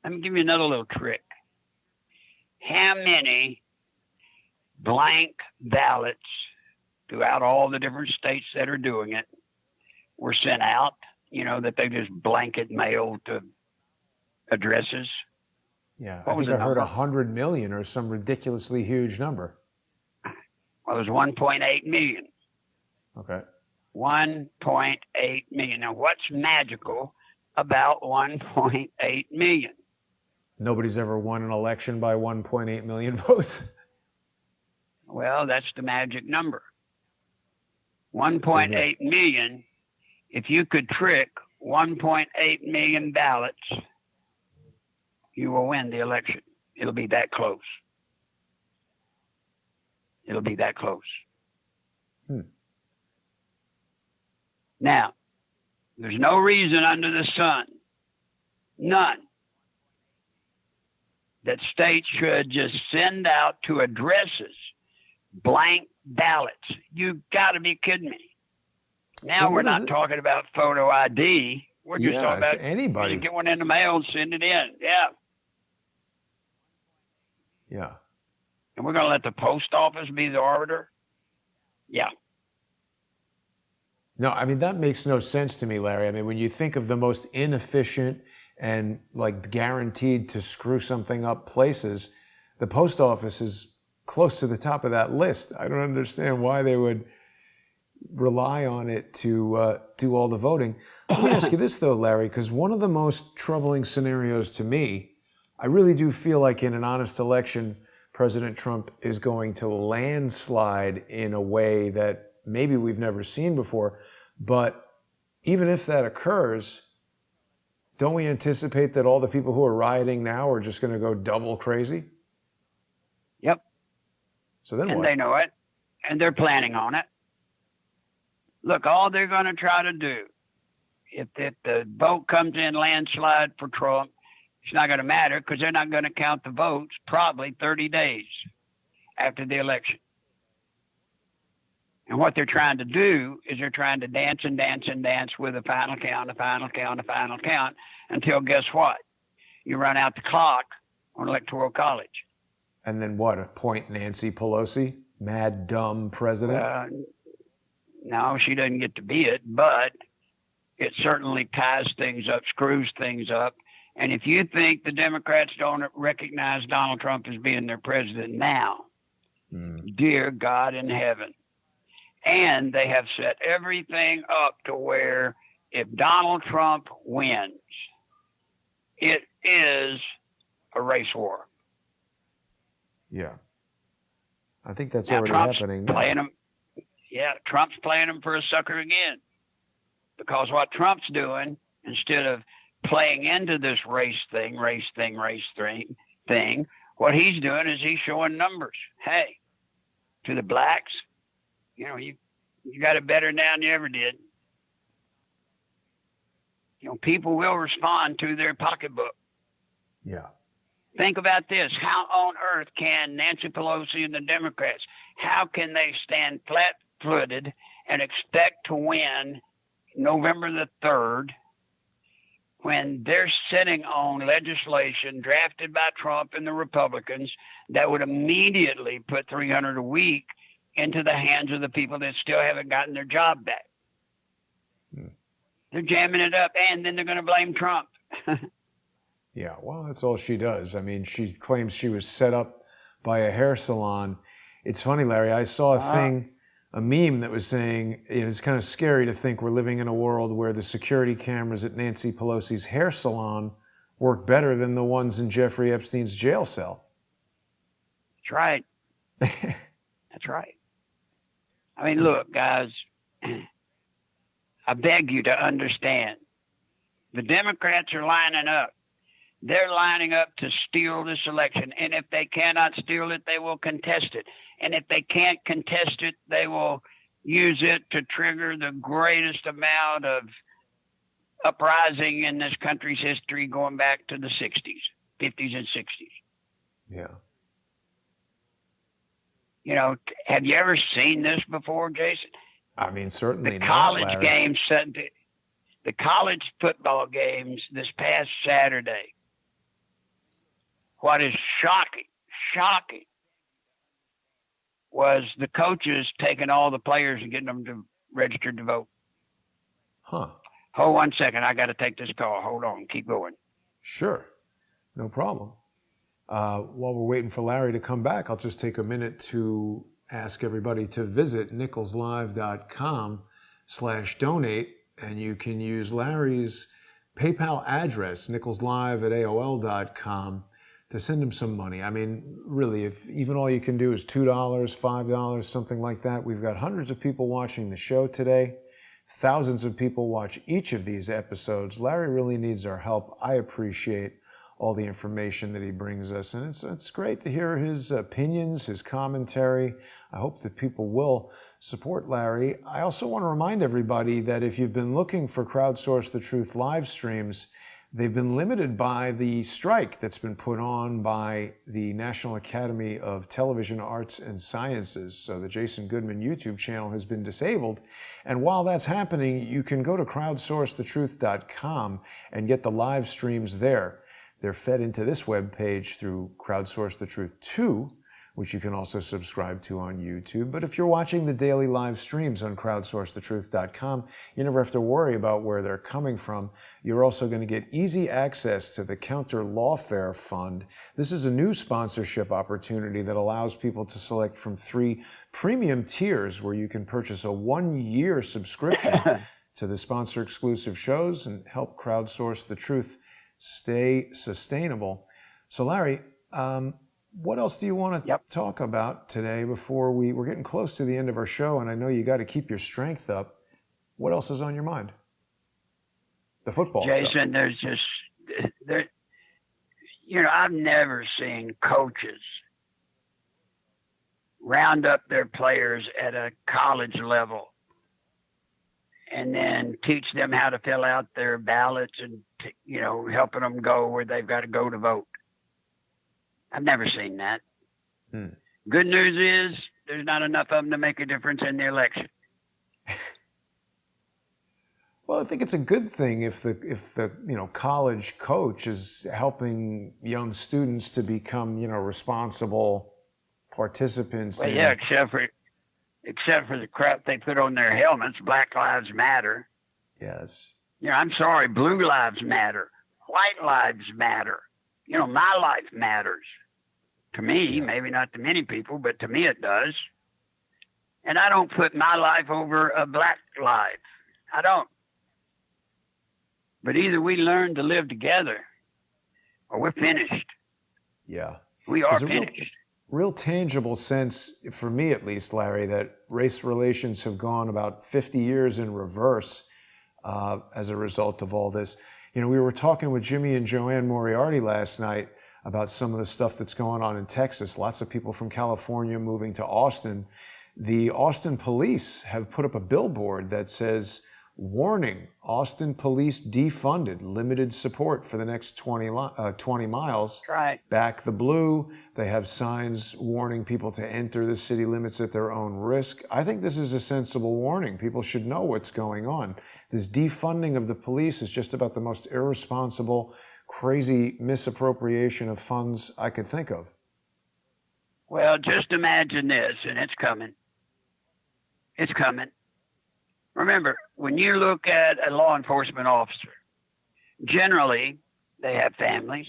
Let me give you another little trick. How many blank ballots throughout all the different states that are doing it were sent out, that they just blanket mailed to addresses? Yeah, I think I heard 100 million or some ridiculously huge number. Well, it was 1.8 million. Okay. 1.8 million. Now, what's magical about 1.8 million? Nobody's ever won an election by 1.8 million votes. Well, that's the magic number. 1.8 million, if you could trick 1.8 million ballots, you will win the election. It'll be that close. It'll be that close. Now, there's no reason under the sun, none, that states should just send out to addresses blank ballots. You got to be kidding me. Now we're not talking about photo ID. We're just talking about anybody. You get one in the mail and send it in. Yeah. Yeah. And we're going to let the post office be the arbiter? Yeah. No, I mean, that makes no sense to me, Larry. I mean, when you think of the most inefficient and guaranteed to screw something up places, the post office is close to the top of that list. I don't understand why they would rely on it to do all the voting. Let me ask you this, though, Larry, because one of the most troubling scenarios to me, I really do feel like in an honest election, President Trump is going to landslide in a way that maybe we've never seen before. But even if that occurs, don't we anticipate that all the people who are rioting now are just going to go double crazy? Yep. So then and what? they know it, and they're planning on it. Look, all they're going to try to do, if the vote comes in landslide for Trump, it's not going to matter because they're not going to count the votes probably 30 days after the election. And what they're trying to do is they're trying to dance and dance and dance with a final count, a final count, a final count, until guess what? You run out the clock on Electoral College. And then what? Appoint Nancy Pelosi, mad, dumb president? No, she doesn't get to be it, but it certainly ties things up, screws things up. And if you think the Democrats don't recognize Donald Trump as being their president now, dear God in heaven. And they have set everything up to where if Donald Trump wins, it is a race war. Yeah. I think that's now, already Trump's happening. Playing them, Trump's playing them for a sucker again. Because what Trump's doing, instead of playing into this race thing, what he's doing is he's showing numbers. Hey, to the blacks, you got it better now than you ever did. People will respond to their pocketbook. Yeah. Think about this. How on earth can Nancy Pelosi and the Democrats, how can they stand flat-footed and expect to win November the 3rd when they're sitting on legislation drafted by Trump and the Republicans that would immediately put $300 a week into the hands of the people that still haven't gotten their job back? They're jamming it up, and then they're going to blame Trump. Yeah, well, that's all she does. I mean, she claims she was set up by a hair salon. It's funny, Larry, I saw a meme that was saying, it's kind of scary to think we're living in a world where the security cameras at Nancy Pelosi's hair salon work better than the ones in Jeffrey Epstein's jail cell. That's right. That's right. I mean, look, guys, I beg you to understand. The Democrats are lining up. They're lining up to steal this election. And if they cannot steal it, they will contest it. And if they can't contest it, they will use it to trigger the greatest amount of uprising in this country's history going back to the 60s, 50s and 60s. Yeah. Have you ever seen this before, Jason? I mean, certainly the not, college Larry. games, the college football games this past Saturday. What is shocking, was the coaches taking all the players and getting them to register to vote. Huh. Hold 1 second. I got to take this call. Hold on. Keep going. Sure. No problem. While we're waiting for Larry to come back, I'll just take a minute to ask everybody to visit nicholslive.com/donate, and you can use Larry's PayPal address, nicholslive@aol.com, to send him some money. I mean, really, if even all you can do is $2, $5, something like that. We've got hundreds of people watching the show today. Thousands of people watch each of these episodes. Larry really needs our help. I appreciate all the information that he brings us, and it's great to hear his opinions, his commentary. I hope that people will support Larry. I also want to remind everybody that if you've been looking for Crowdsource the Truth live streams, they've been limited by the strike that's been put on by the National Academy of Television Arts and Sciences. So the Jason Goodman YouTube channel has been disabled. And while that's happening, you can go to crowdsourcethetruth.com and get the live streams there. They're fed into this webpage through Crowdsource the Truth 2, which you can also subscribe to on YouTube. But if you're watching the daily live streams on crowdsourcethetruth.com, you never have to worry about where they're coming from. You're also going to get easy access to the Counter Lawfare Fund. This is a new sponsorship opportunity that allows people to select from 3 premium tiers where you can purchase a 1-year subscription to the sponsor-exclusive shows and help Crowdsource the Truth stay sustainable. So Larry, What else do you want to Yep. talk about today before we're getting close to the end of our show, and I know you got to keep your strength up. What else is on your mind? The football stuff. Jason, there's just there. I've never seen coaches round up their players at a college level and then teach them how to fill out their ballots and helping them go where they've got to go to vote. I've never seen that. Good news is there's not enough of them to make a difference in the election. Well, I think it's a good thing if the college coach is helping young students to become responsible participants. Well, yeah, except for the crap they put on their helmets. Black Lives Matter. Yes. I'm sorry, blue lives matter. White lives matter. My life matters. To me, maybe not to many people, but to me it does. And I don't put my life over a black life. I don't. But either we learn to live together or we're finished. Yeah. We are finished. Real tangible sense, for me at least, Larry, that race relations have gone about 50 years in reverse as a result of all this. We were talking with Jimmy and Joanne Moriarty last night about some of the stuff that's going on in Texas. Lots of people from California moving to Austin. The Austin police have put up a billboard that says, "Warning, Austin police defunded, limited support for the next 20 miles. Right. Back the blue." They have signs warning people to enter the city limits at their own risk. I think this is a sensible warning. People should know what's going on. This defunding of the police is just about the most irresponsible, crazy misappropriation of funds I could think of. Well, just imagine this, and it's coming. It's coming. Remember, when you look at a law enforcement officer, generally they have families.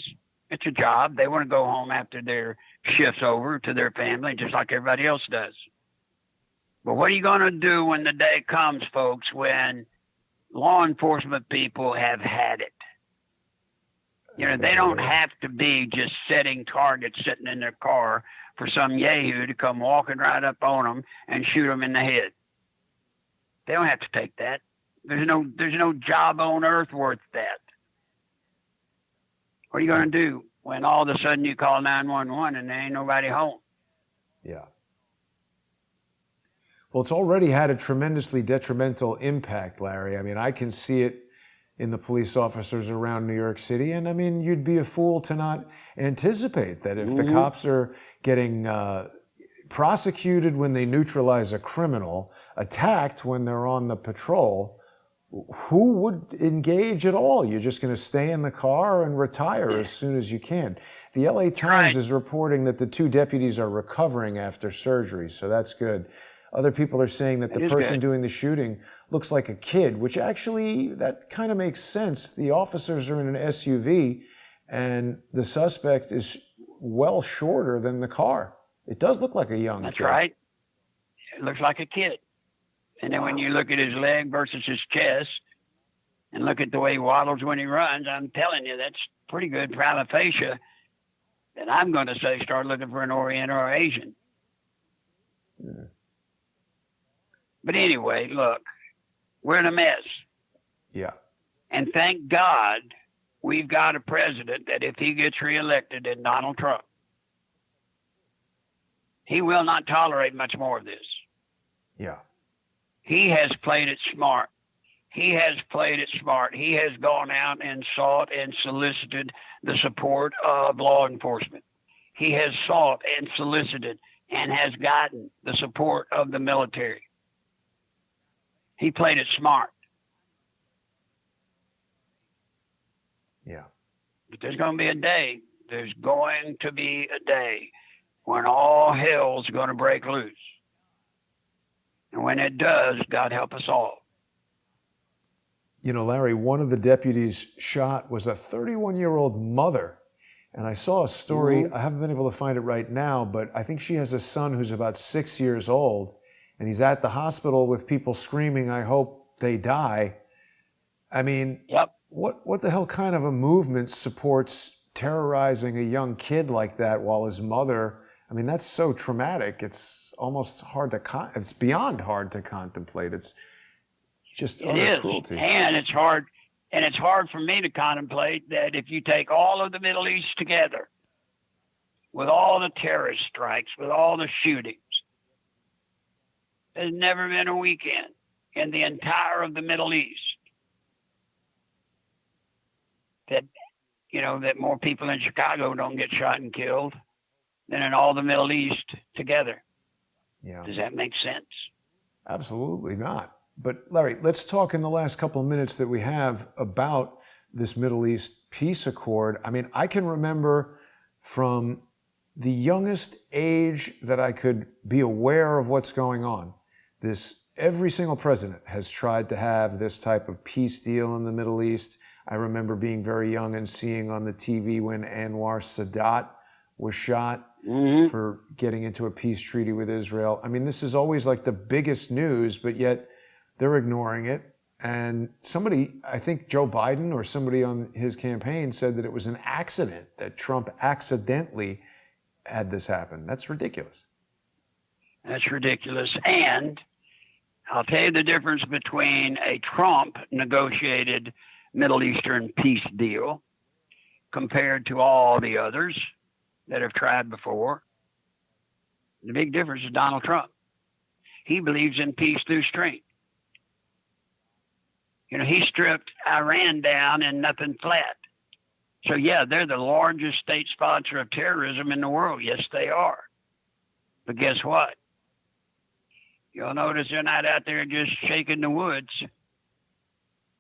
It's a job. They want to go home after their shift's over to their family, just like everybody else does. But what are you going to do when the day comes, folks, when law enforcement people have had it? They don't have to be just setting targets sitting in their car for some yahoo to come walking right up on them and shoot them in the head. They don't have to take that. There's no job on earth worth that. What are you going to do when all of a sudden you call 911 and there ain't nobody home? Yeah. Well, it's already had a tremendously detrimental impact, Larry. I mean, I can see it in the police officers around New York City. And I mean, you'd be a fool to not anticipate that if the cops are getting prosecuted when they neutralize a criminal, attacked when they're on the patrol, who would engage at all? You're just going to stay in the car and retire as soon as you can. The LA Times is reporting that the two deputies are recovering after surgery, so that's good. Other people are saying that the person doing the shooting looks like a kid, which actually, that kind of makes sense. The officers are in an SUV, and the suspect is well shorter than the car. It does look like a young kid. That's right. It looks like a kid. And then when you look at his leg versus his chest and look at the way he waddles when he runs, I'm telling you, that's pretty good prima facie. And I'm going to say start looking for an Orient or Asian. Yeah. But anyway, look, we're in a mess. Yeah. And thank God we've got a president that if he gets reelected in Donald Trump, he will not tolerate much more of this. Yeah. He has played it smart. He has played it smart. He has gone out and sought and solicited the support of law enforcement. He has sought and solicited and has gotten the support of the military. He played it smart. Yeah. But there's going to be a day when all hell's going to break loose. And when it does, God help us all. Larry, one of the deputies shot was a 31-year-old mother. And I saw a story, I haven't been able to find it right now, but I think she has a son who's about 6 years old. And he's at the hospital with people screaming, "I hope they die." I mean, Yep. what the hell kind of a movement supports terrorizing a young kid like that while his mother, I mean, that's so traumatic. It's almost hard to, it's beyond hard to contemplate. It's just It utter is, cruelty. and it's hard. And it's hard for me to contemplate that if you take all of the Middle East together, with all the terrorist strikes, with all the shootings, there's never been a weekend in the entire of the Middle East that, that more people in Chicago don't get shot and killed than in all the Middle East together. Yeah. Does that make sense? Absolutely not. But Larry, let's talk in the last couple of minutes that we have about this Middle East peace accord. I mean, I can remember from the youngest age that I could be aware of what's going on. Every single president has tried to have this type of peace deal in the Middle East. I remember being very young and seeing on the TV when Anwar Sadat was shot for getting into a peace treaty with Israel. I mean, this is always like the biggest news, but yet they're ignoring it. And somebody, I think Joe Biden or somebody on his campaign said that it was an accident, that Trump accidentally had this happen. That's ridiculous. That's ridiculous. And I'll tell you the difference between a Trump negotiated Middle Eastern peace deal compared to all the others that have tried before. The big difference is Donald Trump. He believes in peace through strength. He stripped Iran down and nothing flat. So, yeah, they're the largest state sponsor of terrorism in the world. Yes, they are. But guess what? You'll notice they're not out there just shaking the woods,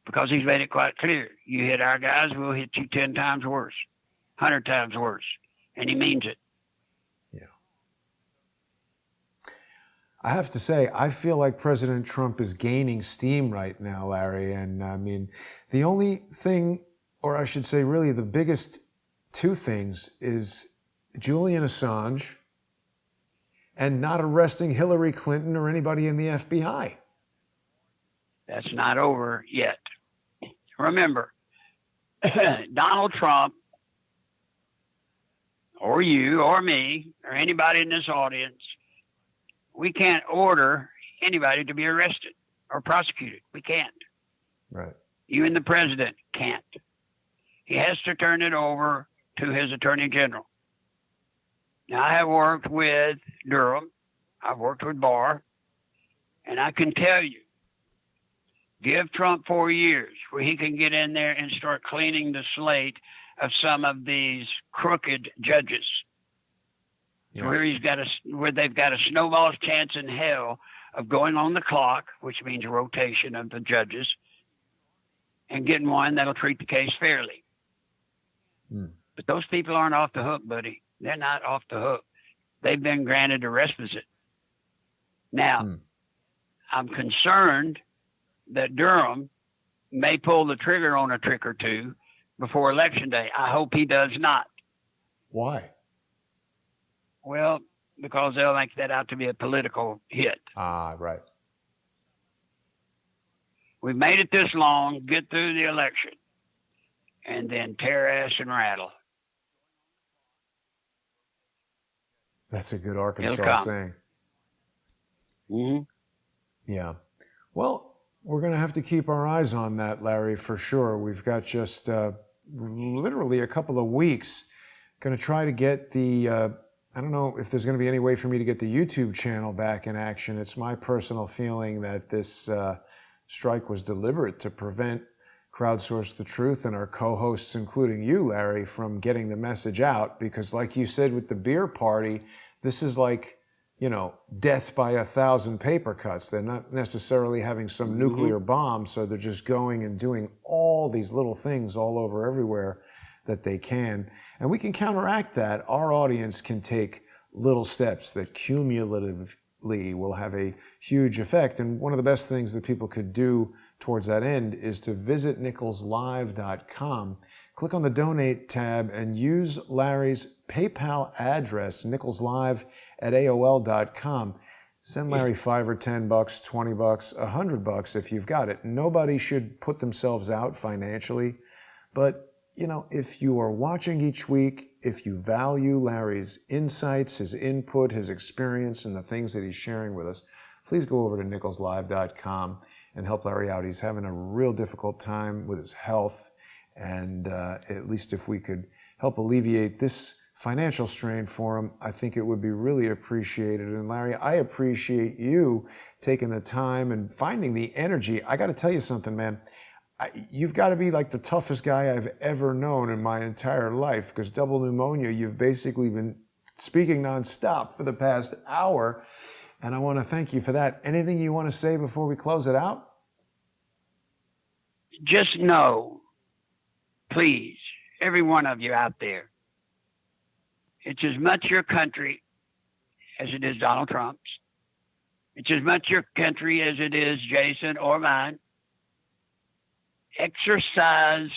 because he's made it quite clear. You hit our guys, we'll hit you 10 times worse, 100 times worse. And he means it. Yeah. I have to say, I feel like President Trump is gaining steam right now, Larry. And I mean, the only thing, or I should say really the biggest two things, is Julian Assange and not arresting Hillary Clinton or anybody in the FBI. That's not over yet. Remember, Donald Trump, or you, or me, or anybody in this audience, we can't order anybody to be arrested or prosecuted. We can't. Right. Even the president can't. He has to turn it over to his attorney general. Now, I have worked with Durham. I've worked with Barr. And I can tell you, give Trump 4 years where he can get in there and start cleaning the slate of some of these crooked judges. Yeah. Where they've got a snowball's chance in hell of going on the clock, which means a rotation of the judges, and getting one that'll treat the case fairly. But those people aren't off the hook, buddy. They're not off the hook. They've been granted a respite. Now, I'm concerned that Durham may pull the trigger on a trick or two before Election Day. I hope he does not. Why? Well, because they'll make that out to be a political hit. Ah, right. We've made it this long, get through the election, and then tear ass and rattle. That's a good Arkansas saying. Yeah. Well, we're going to have to keep our eyes on that, Larry, for sure. We've got just literally a couple of weeks. Going to try to get the, I don't know if there's going to be any way for me to get the YouTube channel back in action. It's my personal feeling that this strike was deliberate to prevent Crowdsource the Truth and our co-hosts, including you, Larry, from getting the message out. Because like you said with the beer party, this is like, death by 1,000 paper cuts. They're not necessarily having some nuclear bomb, so they're just going and doing all these little things all over everywhere that they can. And we can counteract that. Our audience can take little steps that cumulatively will have a huge effect. And one of the best things that people could do towards that end is to visit nicholslive.com. Click on the donate tab and use Larry's PayPal address, nicholslive@aol.com. Send Larry $5 or $10, $20, $100 if you've got it. Nobody should put themselves out financially, but if you are watching each week, if you value Larry's insights, his input, his experience, and the things that he's sharing with us, please go over to nicholslive.com and help Larry out. He's having a real difficult time with his health, and at least if we could help alleviate this financial strain for him, I think it would be really appreciated. And Larry, I appreciate you taking the time and finding the energy. I got to tell you something, man. You've got to be like the toughest guy I've ever known in my entire life, because double pneumonia, you've basically been speaking nonstop for the past hour, and I want to thank you for that. Anything you want to say before we close it out? Just know, please, every one of you out there, it's as much your country as it is Donald Trump's. It's as much your country as it is Jason or mine. Exercise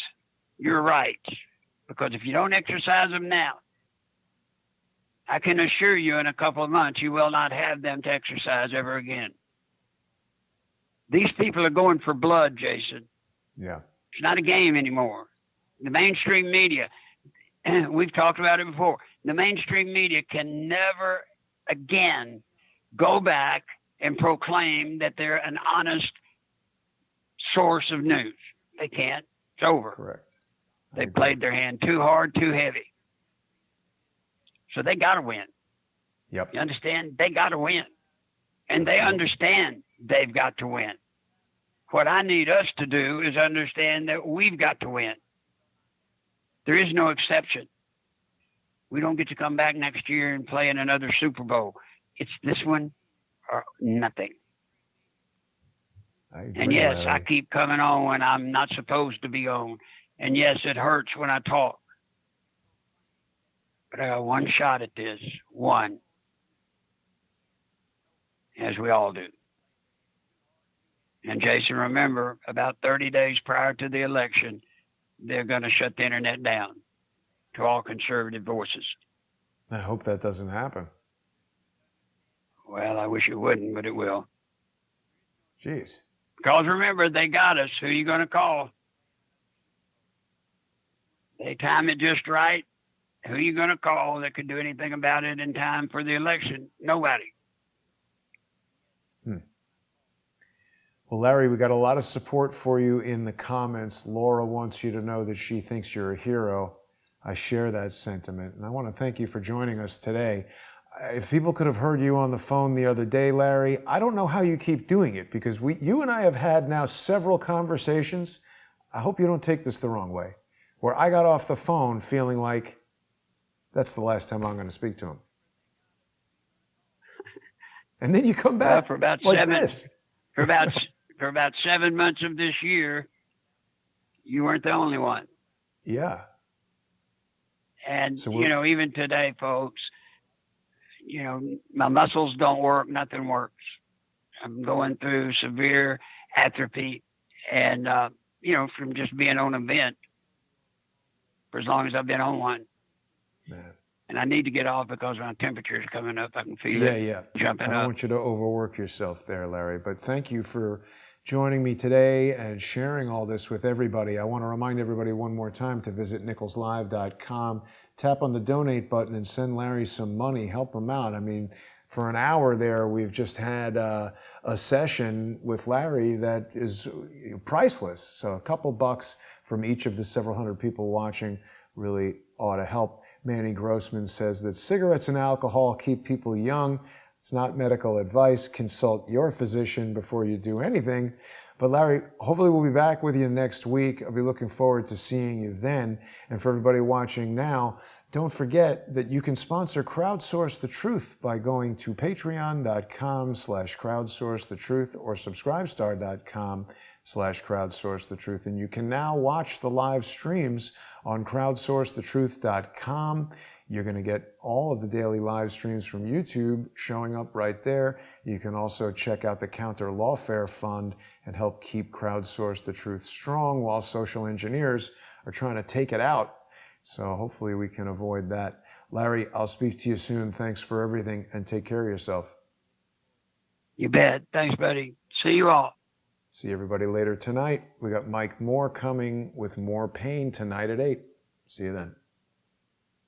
your rights, because if you don't exercise them now, I can assure you in a couple of months you will not have them to exercise ever again. These people are going for blood, Jason. Yeah. It's not a game anymore. The mainstream media, we've talked about it before, the mainstream media can never again go back and proclaim that they're an honest source of news. They can't. It's over. Correct. They played their hand too hard, too heavy. So they got to win. Yep. You understand? They got to win. And they understand they've got to win. What I need us to do is understand that we've got to win. There is no exception. We don't get to come back next year and play in another Super Bowl. It's this one or nothing. And yes, Larry. I keep coming on when I'm not supposed to be on. And yes, it hurts when I talk. But I got one shot at this. One. As we all do. And Jason, remember, about 30 days prior to the election, they're going to shut the internet down to all conservative voices. I hope that doesn't happen. Well, I wish it wouldn't, but it will. Jeez. Because remember, they got us. Who are you going to call? They time it just right. Who are you going to call that could do anything about it in time for the election? Nobody. Well, Larry, we got a lot of support for you in the comments. Laura wants you to know that she thinks you're a hero. I share that sentiment, and I want to thank you for joining us today. If people could have heard you on the phone the other day, Larry, I don't know how you keep doing it, because you and I have had now several conversations. I hope you don't take this the wrong way, where I got off the phone feeling like that's the last time I'm going to speak to him. And then you come back for about like seven, this. for about 7 months of this year, you weren't the only one. Yeah. And, so even today, folks, my muscles don't work. Nothing works. I'm going through severe atrophy and, from just being on a vent for as long as I've been on one. Man. And I need to get off because my temperature is coming up. I can feel it jumping up. I don't want you to overwork yourself there, Larry. But thank you for joining me today and sharing all this with everybody. I want to remind everybody one more time to visit nicholslive.com, tap on the donate button and send Larry some money, help him out. I mean, for an hour there, we've just had a session with Larry that is priceless. So a couple bucks from each of the several hundred people watching really ought to help. Manny Grossman says that cigarettes and alcohol keep people young. It's not medical advice. Consult your physician before you do anything. But Larry, hopefully we'll be back with you next week. I'll be looking forward to seeing you then. And for everybody watching now, don't forget that you can sponsor Crowdsource the Truth by going to patreon.com/crowdsourcethetruth or subscribestar.com/crowdsourcethetruth. And you can now watch the live streams on crowdsourcethetruth.com. You're going to get all of the daily live streams from YouTube showing up right there. You can also check out the Counter Lawfare Fund and help keep Crowdsource the Truth strong while social engineers are trying to take it out. So hopefully we can avoid that. Larry, I'll speak to you soon. Thanks for everything, and take care of yourself. You bet. Thanks, buddy. See you all. See everybody later tonight. We got Mike Moore coming with more pain tonight at 8. See you then.